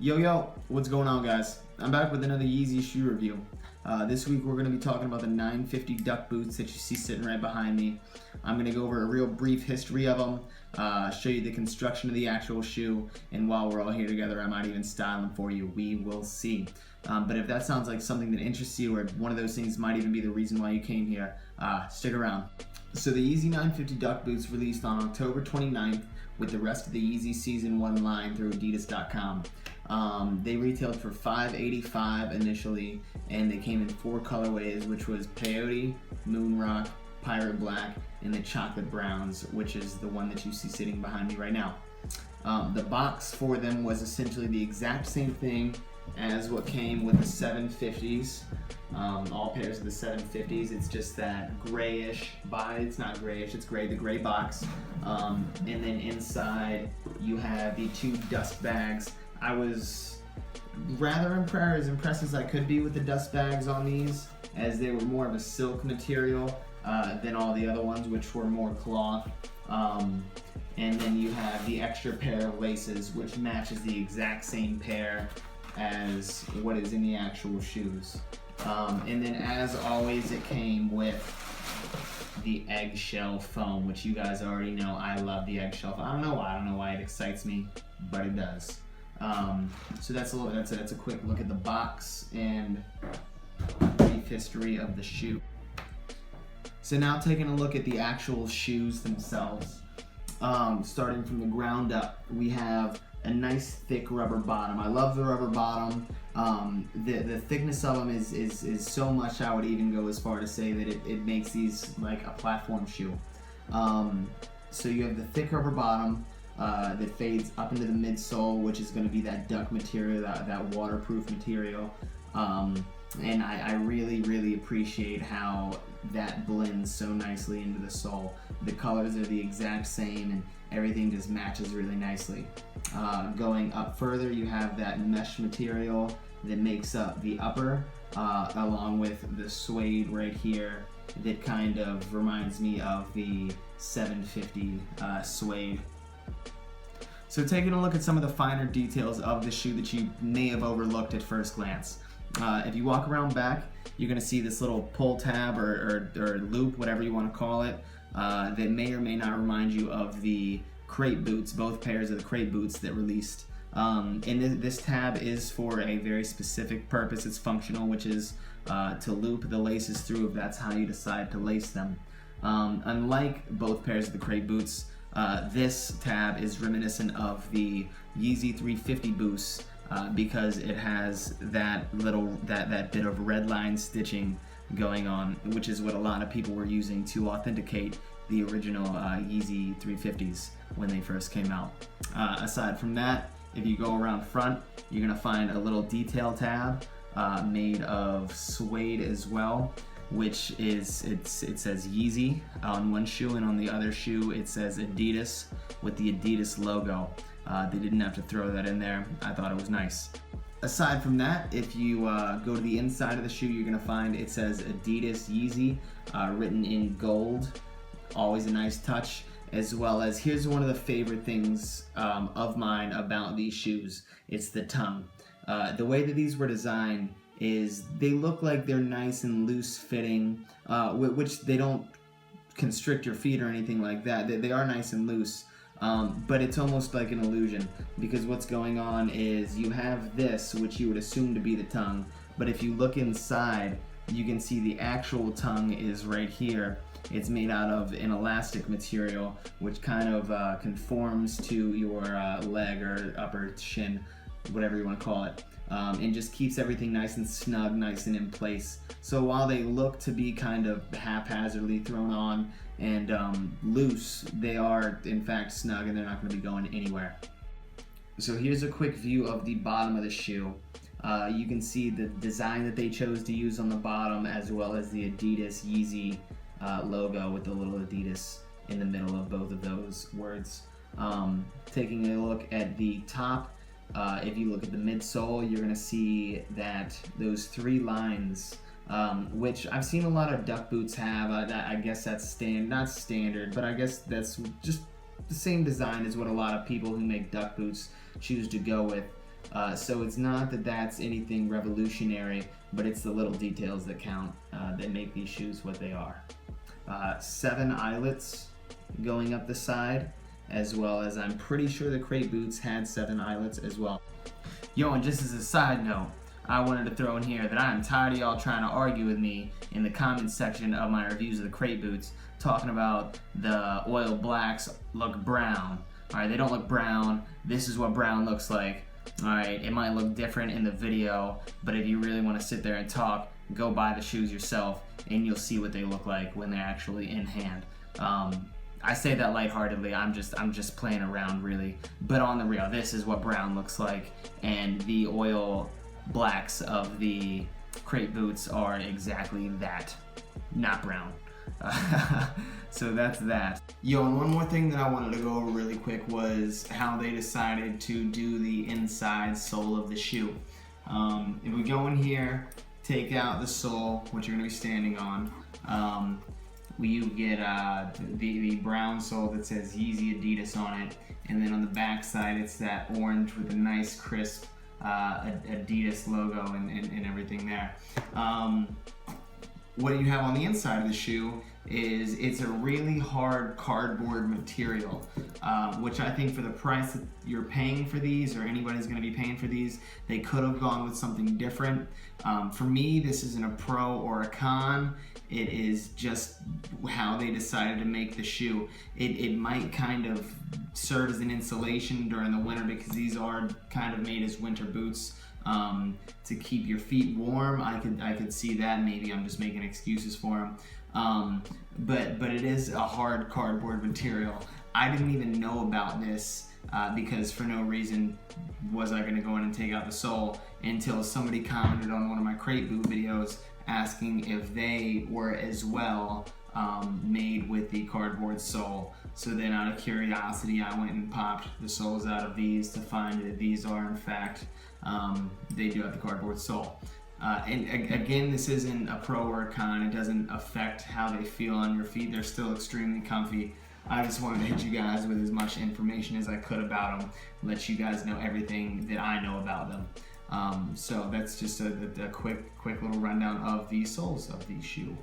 Yo, what's going on, guys? I'm back with another Yeezy shoe review. This week we're going to be talking about the 950 duck boots that you see sitting right behind me. I'm going to go over a real brief history of them, show you the construction of the actual shoe, and while we're all here together, I might even style them for you. We will see. But if that sounds like something that interests you, or one of those things might even be the reason why you came here, stick around. So the Yeezy 950 duck boots released on October 29th with the rest of the Yeezy Season 1 line through Adidas.com. They retailed for $585 initially, and they came in 4 colorways, which was Peyote, Moonrock, Pirate Black, and the Chocolate Browns, which is the one that you see sitting behind me right now. The box for them was essentially the exact same thing as what came with the 750s. All pairs of the 750s, it's just that grayish body. It's not grayish, it's gray, the gray box. And then inside you have the 2 dust bags. I was rather as impressed as I could be with the dust bags on these, as they were more of a silk material than all the other ones, which were more cloth. And then you have the extra pair of laces, which matches the exact same pair as what is in the actual shoes. And then, as always, it came with the eggshell foam, which you guys already know I love the eggshell foam. I don't know why it excites me, but it does. So that's a quick look at the box and brief history of the shoe. So now taking a look at the actual shoes themselves. Starting from the ground up, we have a nice thick rubber bottom. I love the rubber bottom. The thickness of them is so much I would even go as far to say that it makes these like a platform shoe. So you have the thick rubber bottom that fades up into the midsole, which is going to be that duck material, that waterproof material. And I really appreciate how that blends so nicely into the sole. The colors are the exact same and everything just matches really nicely. Going up further, you have that mesh material that makes up the upper, along with the suede right here that kind of reminds me of the 750 suede. So taking a look at some of the finer details of the shoe that you may have overlooked at first glance. If you walk around back, you're going to see this little pull tab or loop, whatever you want to call it, that may or may not remind you of the crate boots, both pairs of the crate boots that released. And this tab is for a very specific purpose. It's functional, which is to loop the laces through if that's how you decide to lace them. Unlike both pairs of the crate boots, this tab is reminiscent of the Yeezy 350 boost, because it has that bit of red line stitching going on, which is what a lot of people were using to authenticate the original Yeezy 350s when they first came out. Aside from that, if you go around front, you're gonna find a little detail tab made of suede as well, which is it says Yeezy on one shoe, and on the other shoe it says Adidas with the Adidas logo. They didn't have to throw that in there. I thought it was nice. Aside from that, if you go to the inside of the shoe, you're gonna find it says Adidas Yeezy written in gold. Always a nice touch. As well as, here's one of the favorite things of mine about these shoes. It's the tongue. The way that these were designed is they look like they're nice and loose fitting, which they don't constrict your feet or anything like that. They are nice and loose. But it's almost like an illusion, because what's going on is you have this, which you would assume to be the tongue, but if you look inside, you can see the actual tongue is right here. It's made out of an elastic material, which kind of conforms to your leg or upper shin, whatever you want to call it, and just keeps everything nice and snug, nice and in place. So while they look to be kind of haphazardly thrown on and loose, they are in fact snug and they're not going to be going anywhere. So here's a quick view of the bottom of the shoe. You can see the design that they chose to use on the bottom, as well as the Adidas Yeezy logo with the little Adidas in the middle of both of those words. Taking a look at the top, if you look at the midsole, you're going to see that those 3 lines, which I've seen a lot of duck boots have. I guess that's not standard, but I guess that's just the same design as what a lot of people who make duck boots choose to go with. So it's not that that's anything revolutionary, but it's the little details that count that make these shoes what they are. 7 eyelets going up the side, as well as I'm pretty sure the crate boots had 7 eyelets as well. Yo, and just as a side note, I wanted to throw in here that I'm tired of y'all trying to argue with me in the comments section of my reviews of the crate boots, talking about the oil blacks look brown. Alright, they don't look brown. This is what brown looks like. Alright, it might look different in the video, but if you really want to sit there and talk, go buy the shoes yourself and you'll see what they look like when they're actually in hand. I say that lightheartedly, I'm just playing around really, but on the real, this is what brown looks like, and the oil blacks of the crate boots are exactly that, not brown. So that's that. Yo, and one more thing that I wanted to go over really quick was how they decided to do the inside sole of the shoe. If we go in here, take out the sole, which you're going to be standing on, you get the brown sole that says Yeezy Adidas on it, and then on the back side it's that orange with a nice crisp Adidas logo and everything there. What you have on the inside of the shoe is it's a really hard cardboard material, which I think for the price that you're paying for these, or anybody's going to be paying for these, they could have gone with something different. For me, this isn't a pro or a con. It is just how they decided to make the shoe. It might kind of serve as an insulation during the winter, because these are kind of made as winter boots. To keep your feet warm. I could see that. Maybe I'm just making excuses for them. But it is a hard cardboard material. I didn't even know about this because for no reason was I going to go in and take out the sole until somebody commented on one of my crate boot videos asking if they were as well made with the cardboard sole. So then out of curiosity, I went and popped the soles out of these to find that these are in fact, they do have the cardboard sole. And again, this isn't a pro or a con. It doesn't affect how they feel on your feet. They're still extremely comfy. I just wanted to hit you guys with as much information as I could about them, let you guys know everything that I know about them. So that's just a quick little rundown of the soles of the shoe.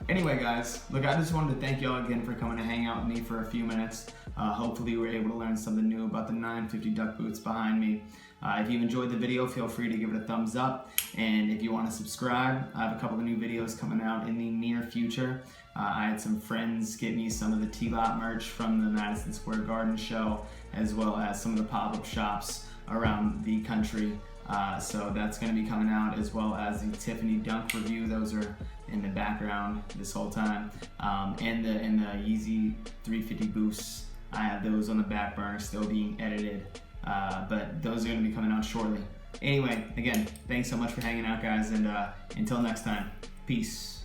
Anyway guys, look, I just wanted to thank y'all again for coming to hang out with me for a few minutes. Hopefully you were able to learn something new about the 950 duck boots behind me. If you enjoyed the video, feel free to give it a thumbs up. And if you want to subscribe, I have a couple of new videos coming out in the near future. I had some friends get me some of the T-Lot merch from the Madison Square Garden show, as well as some of the pop-up shops around the country. So that's going to be coming out, as well as the Tiffany Dunk review. Those are in the background this whole time. And the Yeezy 350 boosts. I have those on the back burner still being edited. But those are going to be coming out shortly. Anyway, again, thanks so much for hanging out, guys, and until next time, peace.